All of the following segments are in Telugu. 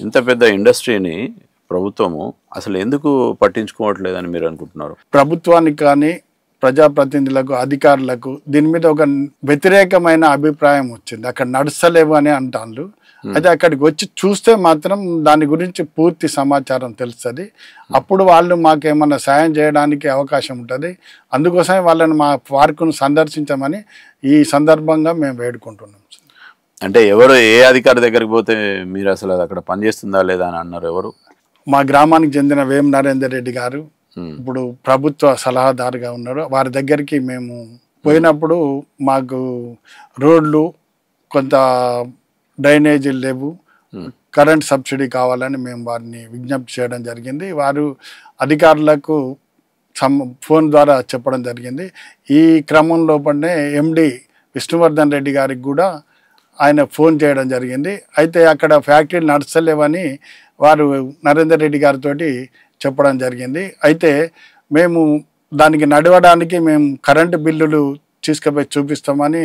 ఇంత పెద్ద ఇండస్ట్రీని ప్రభుత్వము అసలు ఎందుకు పట్టించుకోవట్లేదని మీరు అనుకుంటున్నారు? ప్రభుత్వానికి కానీ ప్రజాప్రతినిధులకు అధికారులకు దీని మీద ఒక వ్యతిరేకమైన అభిప్రాయం వచ్చింది. అక్కడ నడుస్తలేవు అని అంటారు. అయితే అక్కడికి వచ్చి చూస్తే మాత్రం దాని గురించి పూర్తి సమాచారం తెలుస్తుంది. అప్పుడు వాళ్ళు మాకేమన్నా సాయం చేయడానికి అవకాశం ఉంటుంది. అందుకోసమే వాళ్ళని మా పార్కును సందర్శించమని ఈ సందర్భంగా మేము వేడుకుంటున్నాం. అంటే ఎవరు ఏ అధికారి దగ్గరికి పోతే మీరు అసలు అది అక్కడ పనిచేస్తుందా లేదా అని అన్నారు? ఎవరు? మా గ్రామానికి చెందిన వేం నరేందర్ రెడ్డి గారు ఇప్పుడు ప్రభుత్వ సలహాదారుగా ఉన్నారు. వారి దగ్గరికి మేము పోయినప్పుడు మాకు రోడ్లు, కొంత డ్రైనేజీలు లేవు, కరెంట్ సబ్సిడీ కావాలని మేము వారిని విజ్ఞప్తి చేయడం జరిగింది. వారు అధికారులకు ఫోన్ ద్వారా చెప్పడం జరిగింది. ఈ క్రమంలోపనే ఎండి విష్ణువర్ధన్ రెడ్డి గారికి కూడా ఆయన ఫోన్ చేయడం జరిగింది. అయితే అక్కడ ఫ్యాక్టరీలు నడుస్తలేవని వారు నరేందర్ రెడ్డి గారితో చెప్పడం జరిగింది. అయితే మేము దానికి నడవడానికి మేము కరెంటు బిల్లులు తీసుకుపోయి చూపిస్తామని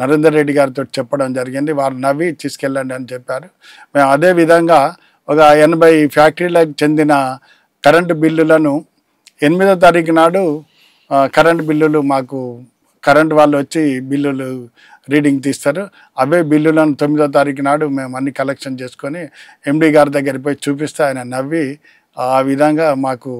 నరేందర్ రెడ్డి గారితో చెప్పడం జరిగింది. వారు నవ్వి తీసుకెళ్ళండి అని చెప్పారు. మేము అదేవిధంగా ఒక 80 ఫ్యాక్టరీలకు చెందిన కరెంటు బిల్లులను 8వ తారీఖు నాడు కరెంటు బిల్లులు మాకు కరెంటు వాళ్ళు వచ్చి బిల్లులు రీడింగ్ తీస్తారు. అవే బిల్లులను 9వ తారీఖు నాడు మేము అన్ని కలెక్షన్ చేసుకొని ఎండి గారి దగ్గరికి పోయి చూపిస్తే ఆయన నవ్వి ఆ విధంగా మాకు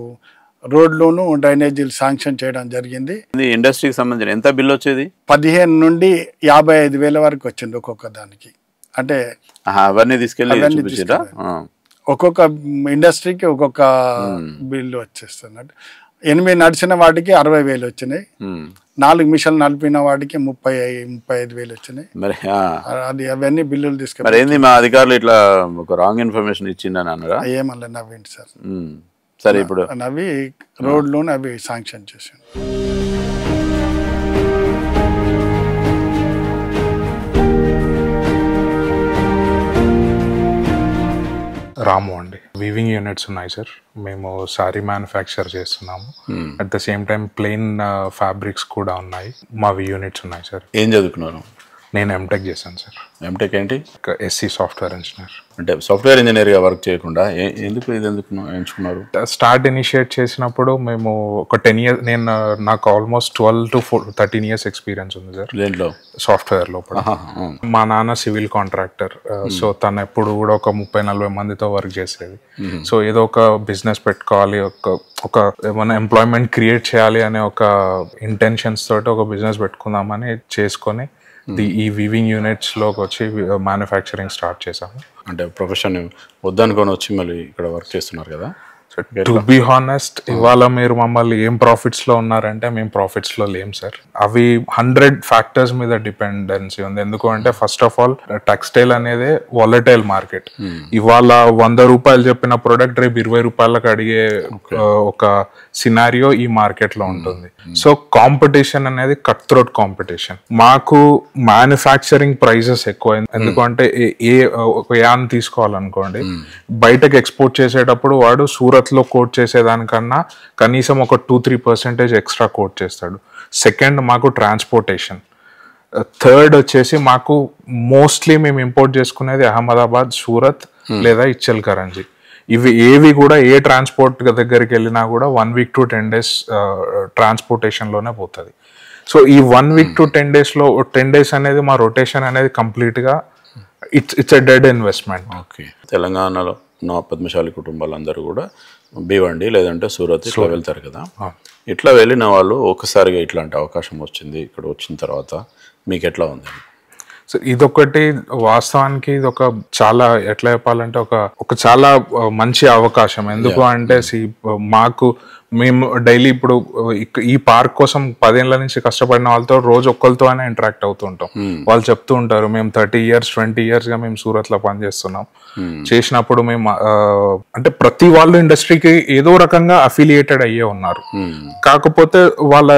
రోడ్లును డ్రైనేజీలు శాంక్షన్ చేయడం జరిగింది. ఇండస్ట్రీకి సంబంధించిన ఎంత బిల్లు వచ్చేది? 15 నుండి 55,000 వరకు వచ్చింది ఒక్కొక్క దానికి. అంటే అవన్నీ తీసుకెళ్ళి ఒక్కొక్క ఇండస్ట్రీకి ఒక్కొక్క బిల్లు వచ్చేస్తున్నట్టు. 8 నడిచిన వాటికి 60,000 వచ్చినాయి. 4 మిషన్లు నడిపిన వాటికి 35,000 వచ్చినాయి. మరి అది అవన్నీ బిల్లులు తీసుకెళ్ళి ఏంది మా అధికారులు ఇట్లా ఒక రాంగ్ ఇన్ఫర్మేషన్ ఇచ్చిందని అన్నారా? ఏమన్నా నవ్వింది సార్. సరే, ఇప్పుడు నవ్వి రోడ్లోనే అవి శాంక్షన్ చేసాను. రాము అండి. వీవింగ్ యూనిట్స్ ఉన్నాయి సార్. మేము సారీ మ్యానుఫ్యాక్చర్ చేస్తున్నాము. At the same time plain fabrics కూడా ఉన్నాయి. మావి యూనిట్స్ ఉన్నాయి సార్. ఏం చదువుకున్నారు? నేను ఎంటెక్ చేశాను సార్. ఎంటెక్ ఏంటి? SC software engineer. అంటే సాఫ్ట్వేర్ ఇంజనీర్గా వర్క్ చేయకుండా ఎందుకు ఎంచుకున్నారు? స్టార్ట్ ఇనిషియేట్ చేసినప్పుడు మేము ఒక 10 years, నాకు ఆల్మోస్ట్ 12 to 13 years ఎక్స్పీరియన్స్ ఉంది సార్ దేంట్లో? సాఫ్ట్వేర్ లోపల. మా నాన్న సివిల్ కాంట్రాక్టర్. సో తను ఎప్పుడు కూడా ఒక 30-40 మందితో వర్క్ చేసేది. సో ఏదో ఒక బిజినెస్ పెట్టుకోవాలి, ఒక ఏమైనా ఎంప్లాయ్మెంట్ క్రియేట్ చేయాలి అనే ఒక ఇంటెన్షన్స్ తోటి ఒక బిజినెస్ పెట్టుకుందామని చేసుకొని ఈ వీవింగ్ యూనిట్స్ లోకి వచ్చి మ్యానుఫ్యాక్చరింగ్ స్టార్ట్ చేసాము. అంటే ప్రొఫెషన్ వద్దనుకొని వచ్చి మళ్ళీ ఇక్కడ వర్క్ చేస్తున్నారు కదా? టు బి హానెస్ట్, ఇవాళ మీరు మమ్మల్ని ఏం ప్రాఫిట్స్ లో ఉన్నారంటే మేము ప్రాఫిట్స్ లో లేం సార్. అవి 100 ఫ్యాక్టర్స్ మీద డిపెండెన్సీ ఉంది. ఎందుకంటే ఫస్ట్ ఆఫ్ ఆల్ టెక్స్టైల్ అనేది వాలటైల్ మార్కెట్. ఇవాళ 100 రూపాయలు చెప్పిన ప్రొడక్ట్ రేపు 20 రూపాయలకు అడిగే ఒక సినారియో ఈ మార్కెట్ లో ఉంటుంది. సో కాంపిటీషన్ అనేది కట్ త్రోట్ కాంపిటీషన్. మాకు మ్యానుఫ్యాక్చరింగ్ ప్రైజెస్ ఎక్కువ. ఎందుకంటే ఒక యాన్ తీసుకోవాలనుకోండి, బయటకు ఎక్స్పోర్ట్ చేసేటప్పుడు వాడు సూరత్ లో కోట్ చేసేదానికన్నా కనీసం ఒక 2-3% ఎక్స్ట్రా కోట్ చేస్తాడు. సెకండ్, మాకు ట్రాన్స్పోర్టేషన్. థర్డ్ వచ్చేసి మాకు మోస్ట్లీ మేము ఇంపోర్ట్ చేసుకునేది అహ్మదాబాద్, సూరత్ లేదా ఇచ్చల్ కరంజీ. ఇవి ఏవి కూడా ఏ ట్రాన్స్పోర్ట్ దగ్గరికి వెళ్ళినా కూడా 1 week to 10 days ట్రాన్స్పోర్టేషన్ లోనే పోతుంది. సో ఈ 1 week to 10 days లో 10 days అనేది మా రొటేషన్ అనేది కంప్లీట్ గా it's a dead investment. Okay. తెలంగాణలో ఉన్న పద్మశాలి కుటుంబాలందరూ కూడా భీవండి లేదంటే సూరత్ ఇట్లా వెళ్తారు కదా. ఇట్లా వెళ్ళిన వాళ్ళు ఒకసారిగా ఇట్లాంటి అవకాశం వచ్చింది, ఇక్కడ వచ్చిన తర్వాత మీకు ఎట్లా ఉంది? సో ఇదొకటి వాస్తవానికి ఇది ఒక చాలా ఎట్లా చెప్పాలంటే ఒక చాలా మంచి అవకాశం. ఎందుకు అంటే మాకు మేము డైలీ ఇప్పుడు ఈ పార్క్ కోసం 10 ఏళ్ల నుంచి కష్టపడిన వాళ్ళతో రోజు ఒక్కరితో అయినా ఇంటరాక్ట్ అవుతుంటాం. వాళ్ళు చెప్తూ ఉంటారు మేము 30 years 20 years గా మేము సూరత్ లో పనిచేస్తున్నాం. చేసినప్పుడు మేము అంటే ప్రతి వాళ్ళు ఇండస్ట్రీకి ఏదో రకంగా అఫిలియేటెడ్ అయ్యే ఉన్నారు. కాకపోతే వాళ్ళ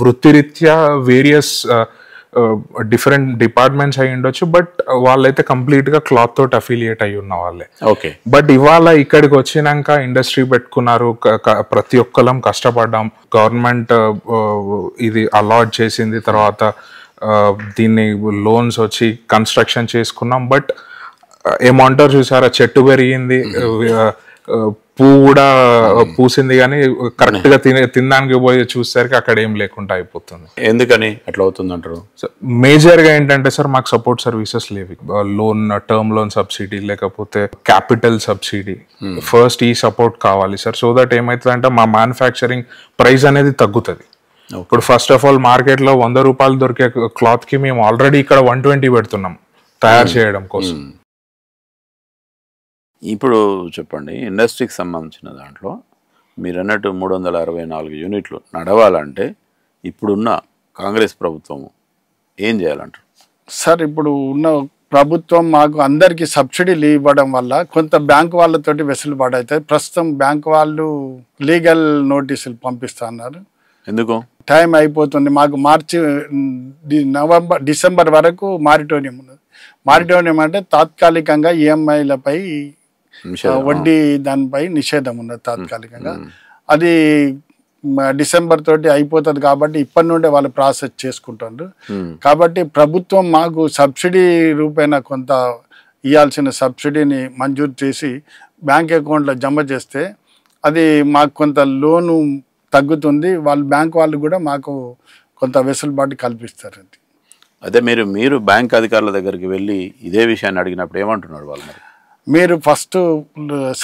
వృత్తిరీత్యా వేరియస్ డిఫరెంట్ డిపార్ట్మెంట్స్ అయి ఉండొచ్చు, బట్ వాళ్ళైతే కంప్లీట్ గా క్లాత్ తోటి అఫిలియేట్ అయి ఉన్న వాళ్ళే. ఓకే. బట్ ఇవాళ ఇక్కడికి వచ్చినాక ఇండస్ట్రీ పెట్టుకున్నారు, ప్రతి ఒక్కరం కష్టపడ్డాం, గవర్నమెంట్ ఇది అలాట్ చేసింది, తర్వాత దీన్ని లోన్స్ వచ్చి కన్స్ట్రక్షన్ చేసుకున్నాం. బట్ ఏమంటారు చూసారా, చెట్టు పెరిగింది, పువ్వు కూడా పూసింది, కానీ కరెక్ట్ గా తినడానికి పోయి చూసేసరికి అక్కడ ఏం లేకుండా అయిపోతుంది. ఎందుకని అట్లా అవుతుంది అంటారు? మేజర్ గా ఏంటంటే సార్, మాకు సపోర్ట్ సర్వీసెస్ లేవు. లోన్, టర్మ్ లోన్ సబ్సిడీ, లేకపోతే క్యాపిటల్ సబ్సిడీ, ఫస్ట్ ఈ సపోర్ట్ కావాలి సార్. సో దట్ ఏమవుతుందంటే మా మ్యానుఫ్యాక్చరింగ్ ప్రైస్ అనేది తగ్గుతుంది. ఇప్పుడు ఫస్ట్ ఆఫ్ ఆల్ మార్కెట్ లో 100 రూపాయలు దొరికే క్లాత్ కి మేము ఆల్రెడీ ఇక్కడ 120 పెడుతున్నాం తయారు చేయడం కోసం. ఇప్పుడు చెప్పండి, ఇండస్ట్రీకి సంబంధించిన దాంట్లో మీరు అన్నట్టు 364 యూనిట్లు నడవాలంటే ఇప్పుడున్న కాంగ్రెస్ ప్రభుత్వము ఏం చేయాలంటారు? సార్, ఇప్పుడు ఉన్న ప్రభుత్వం మాకు అందరికీ సబ్సిడీలు ఇవ్వడం వల్ల కొంత బ్యాంకు వాళ్ళతోటి వెసులుబాటు అవుతుంది. ప్రస్తుతం బ్యాంకు వాళ్ళు లీగల్ నోటీసులు పంపిస్తున్నారు. ఎందుకు? టైం అయిపోతుంది. మాకు మార్చి, డిసెంబర్ వరకు మారిటోనియం ఉన్నది. మారిటోనియం అంటే తాత్కాలికంగా ఈఎంఐలపై వడ్డీ దానిపై నిషేధం ఉన్నది తాత్కాలికంగా. అది డిసెంబర్ తోటి అయిపోతుంది కాబట్టి ఇప్పటి నుండే వాళ్ళు ప్రాసెస్ చేసుకుంటారు. కాబట్టి ప్రభుత్వం మాకు సబ్సిడీ రూపేణ కొంత ఇవ్వాల్సిన సబ్సిడీని మంజూరు చేసి బ్యాంక్ అకౌంట్లో జమ చేస్తే అది మాకు కొంత లోను తగ్గుతుంది. వాళ్ళు బ్యాంక్ వాళ్ళు కూడా మాకు కొంత వెసులుబాటు కల్పిస్తారు. అది అదే మీరు బ్యాంక్ అధికారుల దగ్గరికి వెళ్ళి ఇదే విషయాన్ని అడిగినప్పుడు ఏమంటున్నారు వాళ్ళు? మీరు ఫస్ట్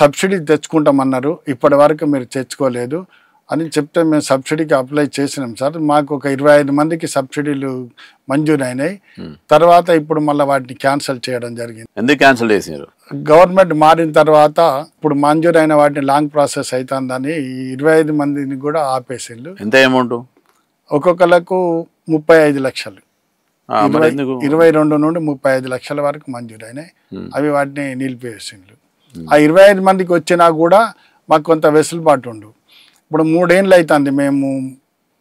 సబ్సిడీ తెచ్చుకుంటామన్నారు, ఇప్పటి వరకు మీరు తెచ్చుకోలేదు అని చెప్తే మేము సబ్సిడీకి అప్లై చేసినాం సార్. మాకు ఒక 25 మందికి సబ్సిడీలు మంజూరు అయినాయి. తర్వాత ఇప్పుడు మళ్ళీ వాటిని క్యాన్సిల్ చేయడం జరిగింది. ఎందుకు క్యాన్సిల్ చేసినారు? గవర్నమెంట్ మారిన తర్వాత ఇప్పుడు మంజూరు అయిన వాటిని లాంగ్ ప్రాసెస్ అవుతుందని 25 మందిని కూడా ఆపేసిండ్రు. ఎంత అమౌంట్? ఒక్కొక్కలకు 35 లక్షలు, 22 నుండి 35 లక్షల వరకు మంజూరు అయినాయి. అవి వాటిని నిలిపివేసిండ్రు. ఆ 25 మందికి వచ్చినా కూడా మాకు కొంత వెసులుబాటు ఉండు. ఇప్పుడు 3 ఏళ్ళు అవుతుంది మేము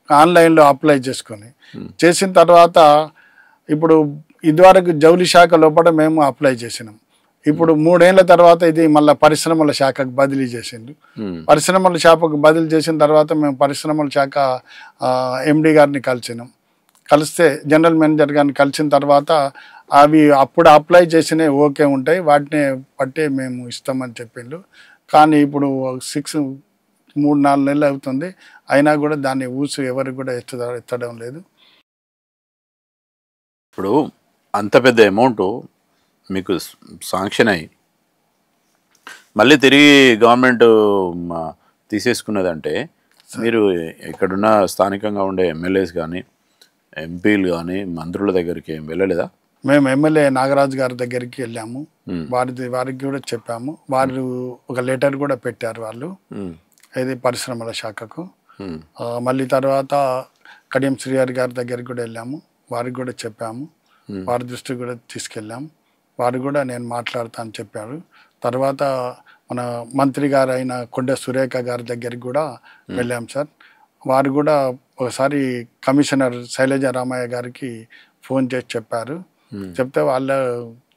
ఆన్లైన్లో అప్లై చేసిన తర్వాత ఇప్పుడు ఇదివరకు జౌలి శాఖ లోపల మేము అప్లై చేసినాం. ఇప్పుడు 3 ఏళ్ల తర్వాత ఇది మళ్ళీ పరిశ్రమల శాఖకు బదిలీ చేసిండు. పరిశ్రమల శాఖకు బదిలీ చేసిన తర్వాత మేము పరిశ్రమల శాఖ ఎండి గారిని కలిస్తే జనరల్ మేనేజర్ గారిని కలిసిన తర్వాత అవి అప్పుడు అప్లై చేసినవి ఓకే ఉంటాయి, వాటిని పట్టే మేము ఇస్తామని చెప్పిండు. కానీ ఇప్పుడు 3-4 నెలలు అవుతుంది, అయినా కూడా దాన్ని ఊసు ఎవరికి కూడా ఎత్తడం లేదు. ఇప్పుడు అంత పెద్ద అమౌంట్ మీకు శాంక్షన్ అయ్యి మళ్ళీ తిరిగి గవర్నమెంట్ తీసేసుకున్నదంటే మీరు ఇక్కడున్న స్థానికంగా ఉండే ఎమ్మెల్యేస్ కానీ ఎంపీలు కానీ మంత్రుల దగ్గరికి ఏం వెళ్ళలేదా? మేము ఎమ్మెల్యే నాగరాజు గారి దగ్గరికి వెళ్ళాము, వారికి కూడా చెప్పాము. వారు ఒక లెటర్ కూడా పెట్టారు వాళ్ళు, ఇది పరిశ్రమల శాఖకు. మళ్ళీ తర్వాత కడియం శ్రీహరి గారి దగ్గరికి కూడా వెళ్ళాము, వారికి కూడా చెప్పాము, వారి దృష్టికి కూడా తీసుకెళ్ళాము. వారు కూడా నేను మాట్లాడతా అని చెప్పారు. తర్వాత మన మంత్రి గారు అయిన కొండ సురేఖ గారి దగ్గరికి కూడా వెళ్ళాం సార్. వారు కూడా ఒకసారి కమిషనర్ శైలజ రామయ్య గారికి ఫోన్ చేసి చెప్పారు. చెప్తే వాళ్ళు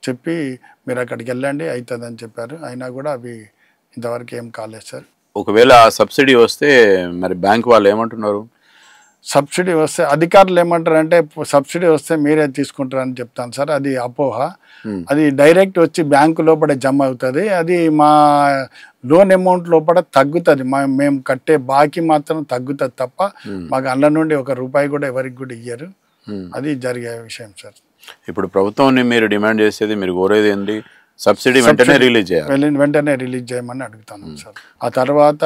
చెప్పి మీరు అక్కడికి వెళ్ళండి అవుతుందని చెప్పారు. అయినా కూడా అవి ఇంతవరకు ఏం కాలేదు సార్. ఒకవేళ సబ్సిడీ వస్తే మరి బ్యాంక్ వాళ్ళు ఏమంటున్నారు? సబ్సిడీ వస్తే అధికారులు ఏమంటారంటే సబ్సిడీ వస్తే మీరే తీసుకుంటారని చెప్తాను సార్. అది అపోహ. అది డైరెక్ట్ వచ్చి బ్యాంకు లోపల జమ అవుతుంది. అది మా లోన్ అమౌంట్ లోపల తగ్గుతుంది, మేము కట్టే బాకీ మాత్రం తగ్గుతుంది తప్ప మాకు అందులో నుండి ₹1 కూడా ఎవరికి కూడా ఇయ్యరు. అది జరిగే విషయం సార్. ఇప్పుడు ప్రభుత్వాన్ని మీరు డిమాండ్ చేసేది, మీరు కోరేది ఏంటి? సబ్సిడీ వెంటనే రిలీజ్ చేయాలి, వెంటనే రిలీజ్ చేయమని అడుగుతాను సార్. ఆ తర్వాత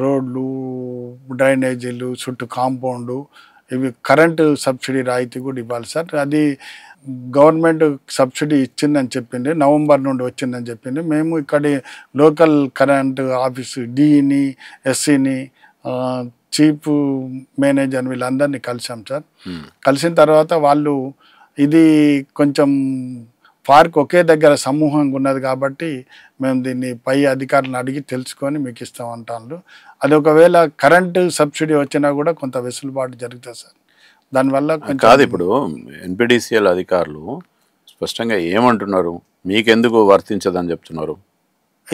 రోడ్లు, డ్రైనేజీలు, చుట్టూ కాంపౌండ్, ఇవి కరెంటు సబ్సిడీ రాయితీ కూడా ఇవ్వాలి సార్. అది గవర్నమెంట్ సబ్సిడీ ఇచ్చిందని చెప్పింది, నవంబర్ నుండి వచ్చిందని చెప్పింది. మేము ఇక్కడ లోకల్ కరెంటు ఆఫీసు డిఈని, ఎస్సీని, చీఫ్ మేనేజర్ వీళ్ళందరినీ కలిసాం సార్. కలిసిన తర్వాత వాళ్ళు ఇది కొంచెం పార్క్ ఒకే దగ్గర సమూహంగా ఉన్నది కాబట్టి మేము దీన్ని పై అధికారులను అడిగి తెలుసుకొని మీకు ఇస్తామంటాను. అది ఒకవేళ కరెంటు సబ్సిడీ వచ్చినా కూడా కొంత వెసులుబాటు జరుగుతుంది సార్. దానివల్ల కాదు, ఇప్పుడు ఎన్పిడిసిఎల్ అధికారులు స్పష్టంగా ఏమంటున్నారు, మీకెందుకు వర్తించదని చెప్తున్నారు?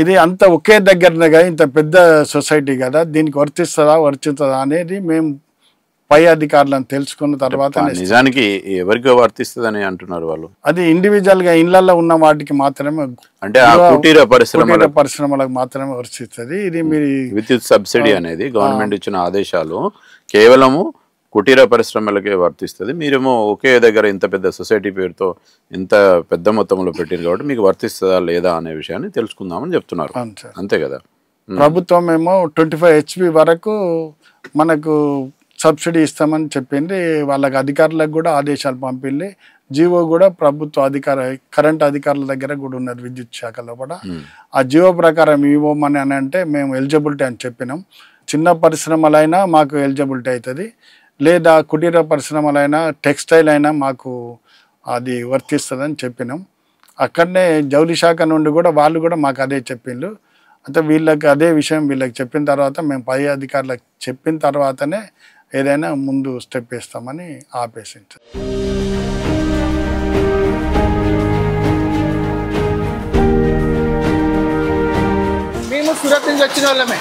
ఇది అంత ఒకే దగ్గరనే కదా, ఇంత పెద్ద సొసైటీ కదా, దీనికి వర్తిస్తుందా అనేది మేము పై అధికారులను తెలుసుకున్న తర్వాత నిజానికి ఎవరికి వర్తిస్తుందని అంటున్నారు వాళ్ళు? అది ఇండివిజువల్ గా ఇళ్లలో ఉన్న వాటికి మాత్రమే, అంటే ఆ కుటీర పరిశ్రమలకు మాత్రమే వర్తిస్తుంది. ఇది మీరు విద్యుత్ సబ్సిడీ అనేది గవర్నమెంట్ ఇచ్చిన ఆదేశాలు కేవలము కుటీర పరిశ్రమలకే వర్తిస్తుంది. మీరేమో ఒకే దగ్గర ఇంత పెద్ద సొసైటీ పేరుతో ఇంత పెద్ద మొత్తంలో పెట్టారు కాబట్టి మీకు వర్తిస్తుందా లేదా అనే విషయాన్ని తెలుసుకుందామని చెప్తున్నారు, అంతే కదా? ప్రభుత్వం ఏమో 25 HP వరకు మనకు సబ్సిడీ ఇస్తామని చెప్పింది. వాళ్ళకి అధికారులకు కూడా ఆదేశాలు పంపింది. జీవో కూడా ప్రభుత్వ కరెంట్ అధికారుల దగ్గర కూడా ఉన్నది, విద్యుత్ శాఖలో కూడా. ఆ జీవో ప్రకారం ఇవ్వమని అని అంటే మేము ఎలిజిబిలిటీ అని చెప్పినాం. చిన్న పరిశ్రమలైనా మాకు ఎలిజిబిలిటీ అవుతుంది, లేదా కుటీర పరిశ్రమలైనా టెక్స్టైల్ అయినా మాకు అది వర్తిస్తుందని చెప్పినాం. అక్కడనే జౌలి శాఖ నుండి కూడా వాళ్ళు కూడా మాకు అదే చెప్పిండ్రు. అంటే వీళ్ళకి అదే విషయం వీళ్ళకి చెప్పిన తర్వాత మేము పై అధికారులకు చెప్పిన తర్వాతనే ఏదైనా ముందు స్టెప్ వేస్తామని ఆపేసింది. మేము సూరత్ నుంచి వచ్చిన వాళ్ళమే.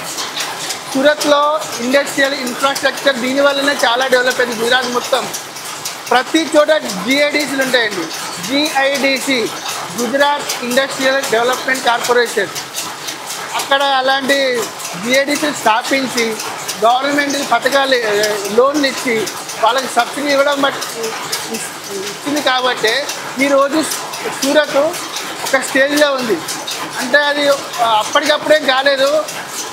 సూరత్లో ఇండస్ట్రియల్ ఇన్ఫ్రాస్ట్రక్చర్ దీనివల్లనే చాలా డెవలప్ అయింది. గుజరాత్ మొత్తం ప్రతి చోట GIDCలు ఉంటాయండి. GIDC, Gujarat industrial development corporation. అక్కడ అలాంటి GIDC స్థాపించి గవర్నమెంట్ పథకాలు లోన్లు ఇచ్చి వాళ్ళకి సబ్సిడీ ఇవ్వడం ఇచ్చింది కాబట్టి ఈరోజు సూరత్ ఒక స్టేజ్లో ఉంది. అంటే అది అప్పటికప్పుడే కాలేదు,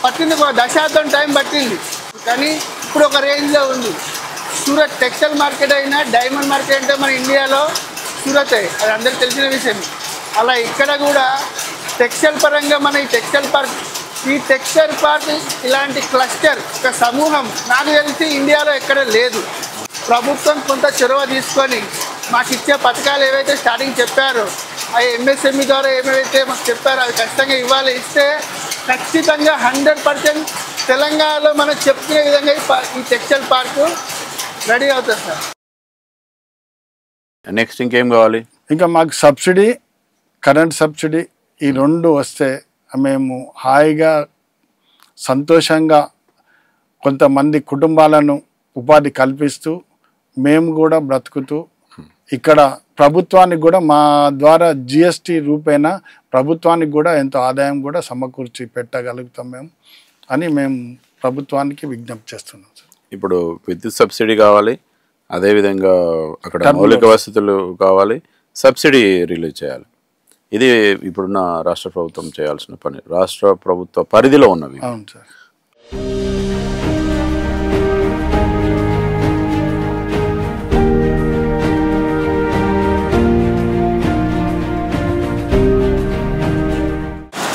పట్టింది ఒక దశాబ్దం టైం పట్టింది, కానీ ఇప్పుడు ఒక రేంజ్లో ఉంది. సూరత్ టెక్స్టైల్ మార్కెట్ అయినా డైమండ్ మార్కెట్ అంటే మన ఇండియాలో సూరతే, అది అందరికీ తెలిసిన విషయం. అలా ఇక్కడ కూడా టెక్స్టైల్ పరంగా మన ఈ టెక్స్టైల్ పార్క్ ఇలాంటి క్లస్టర్, ఒక సమూహం నాకు తెలిసి ఇండియాలో ఎక్కడ లేదు. ప్రభుత్వం కొంత చొరవ తీసుకొని మాకు ఇచ్చే పథకాలు ఏవైతే స్టార్టింగ్ చెప్పారో, ఆ MSME ద్వారా ఏమైతే మాకు చెప్పారో అది ఖచ్చితంగా ఇవ్వాలి. ఇస్తే ఖచ్చితంగా 100% తెలంగాణలో మనం చెప్పుకునే విధంగా ఈ టెక్స్టైల్ పార్కు రెడీ అవుతుంది సార్. నెక్స్ట్ ఇంకేం కావాలి? ఇంకా మాకు సబ్సిడీ, కరెంట్ సబ్సిడీ ఈ రెండు వస్తే మేము హాయిగా సంతోషంగా కొంతమంది కుటుంబాలను ఉపాధి కల్పిస్తూ మేము కూడా బ్రతుకుతూ ఇక్కడ ప్రభుత్వానికి కూడా మా ద్వారా GST రూపేణా ప్రభుత్వానికి కూడా ఎంతో ఆదాయం కూడా సమకూర్చి పెట్టగలుగుతాం మేము అని మేము ప్రభుత్వానికి విజ్ఞప్తి చేస్తున్నాం సార్. ఇప్పుడు విద్యుత్ సబ్సిడీ కావాలి, అదేవిధంగా అక్కడ మౌలిక వసతులు కావాలి, సబ్సిడీ రిలీజ్ చేయాలి. ఇది ఇప్పుడున్న రాష్ట్ర ప్రభుత్వం చేయాల్సిన పని, రాష్ట్ర ప్రభుత్వ పరిధిలో ఉన్నవి. అవును సార్.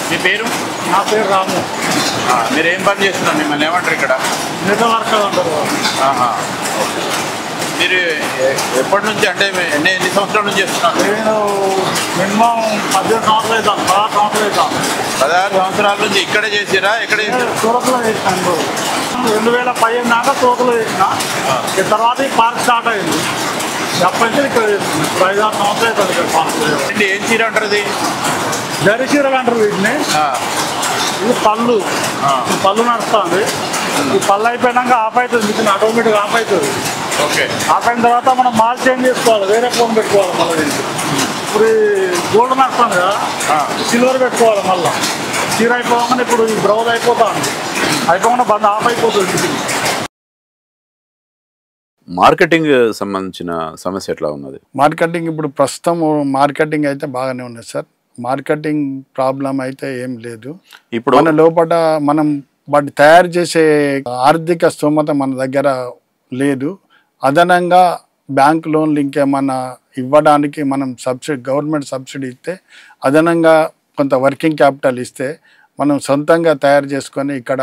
మీ పేరు? నా పేరు రాము. మీరు ఏం పని చేస్తున్నారు? మిమ్మల్ని ఏమంటారు ఇక్కడ? నెట్వర్కర్ అంటారు. మీరు ఎప్పటి నుంచి, అంటే ఎన్ని సంవత్సరాల నుంచి చేస్తున్నారు? నేను మినిమం 18 సంవత్సరాలు అవుతాను, 16 సంవత్సరాలు అవుతాను. 16 సంవత్సరాల నుంచి ఇక్కడే చేసిరా? ఎక్కడ చేసారు? సూరత్లో చేసినాను. 2015 దాకా సూరత్లో చేసిన. తర్వాత ఈ పార్క్ స్టార్ట్ అయింది. అప్పటి నుంచి ఇక్కడ చేస్తున్నాను. 5-6 సంవత్సరాలు అవుతుంది ఇక్కడ పార్క్. ఏం చీర అంటారు? ఇది జరి చీరలు అంటారు వీటిని. ఇది పళ్ళు, పళ్ళు నడుస్తుంది. ఈ పళ్ళు అయిపోయినాక ఆఫ్ అవుతుంది, మిషన్ ఆటోమేటిక్గా ఆఫ్ అవుతుంది. ఓకే, ఆఫ్ అయిన తర్వాత మనం మాల్ చేంజ్ చేసుకోవాలి, వేరే ఫోన్ పెట్టుకోవాలి. మళ్ళీ ఇప్పుడు గోల్డ్ నడుస్తుంది కదా, సిల్వర్ పెట్టుకోవాలి. మళ్ళీ చీర అయిపోగానే ఇప్పుడు ఈ బ్రౌజ్ అయిపోతుంది, అయిపోకుండా బంద్ ఆఫ్ అయిపోతుంది మిషన్. మార్కెటింగ్ సంబంధించిన సమస్య ఎట్లా ఉన్నది? మార్కెటింగ్ ఇప్పుడు ప్రస్తుతం మార్కెటింగ్ అయితే బాగానే ఉన్నది సార్. మార్కెటింగ్ ప్రాబ్లం అయితే ఏం లేదు. ఇప్పుడు మన లోపల మనం వాటి తయారు చేసే ఆర్థిక స్తోమత మన దగ్గర లేదు. అదనంగా బ్యాంక్ లోన్లు ఇంకేమన్నా ఇవ్వడానికి మనం గవర్నమెంట్ సబ్సిడీ ఇస్తే, అదనంగా కొంత వర్కింగ్ క్యాపిటల్ ఇస్తే మనం సొంతంగా తయారు చేసుకొని ఇక్కడ.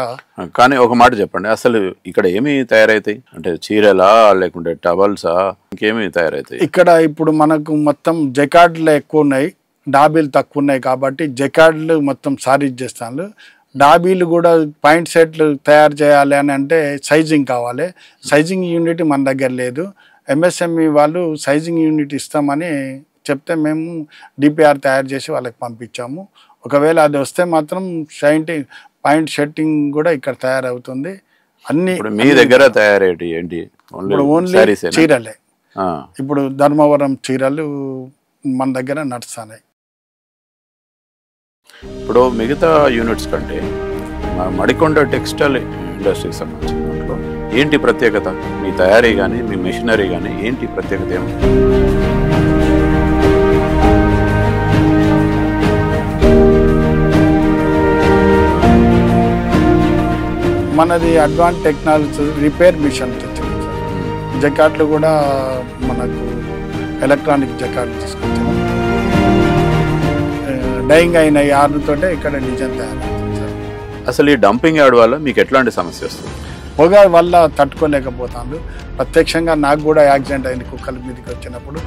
కానీ ఒక మాట చెప్పండి, అసలు ఇక్కడ ఏమి తయారవుతాయి? అంటే చీరలా, లేకుంటే టవల్సా, ఇంకేమి తయారవుతాయి? ఇక్కడ ఇప్పుడు మనకు మొత్తం జకార్డ్లు ఎక్కువ ఉన్నాయి, డాబీలు తక్కువ ఉన్నాయి. కాబట్టి జకార్డ్లు మొత్తం సారీజ్ చేస్తాను. డాబీలు కూడా పాయింట్ సెట్లు తయారు చేయాలి అని అంటే సైజింగ్ కావాలి. సైజింగ్ యూనిట్ మన దగ్గర లేదు. MSME వాళ్ళు సైజింగ్ యూనిట్ ఇస్తామని చెప్తే మేము DPR తయారు చేసి వాళ్ళకి పంపించాము. ఒకవేళ అది వస్తే మాత్రం పాయింట్ షర్టింగ్ కూడా ఇక్కడ తయారవుతుంది. అన్ని ఇప్పుడు మీ దగ్గర తయారేటి ఏంటి ఇప్పుడు ఓన్లీ శారీస్ చీరలే. ఇప్పుడు ధర్మవరం చీరలు మన దగ్గర నడుస్తున్నాయి. ఇప్పుడు మిగతా యూనిట్స్ కంటే మడికొండ టెక్స్టైల్ ఇండస్ట్రీకి సంబంధించిన దాంట్లో ఏంటి ప్రత్యేకత? మీ తయారీ కానీ మీ మెషినరీ కానీ ఏంటి ప్రత్యేకత ఏమిటి? మనది అడ్వాన్స్ టెక్నాలజీ రిపేర్ మిషన్ తెచ్చింది సార్. జకాట్లు కూడా మనకు ఎలక్ట్రానిక్ జకాట్లు తీసుకొచ్చాము. డైయింగ్ అయిన యార్డుతోటే ఇక్కడ డిజైన్ తయారవుతుంది సార్. అసలు ఈ డంపింగ్ యార్డ్ వల్ల మీకు ఎట్లాంటి సమస్య వస్తుంది? పొగ వల్ల తట్టుకోలేకపోతాను. ప్రత్యక్షంగా నాకు కూడా యాక్సిడెంట్ అయింది కుక్కల మీదకి వచ్చినప్పుడు.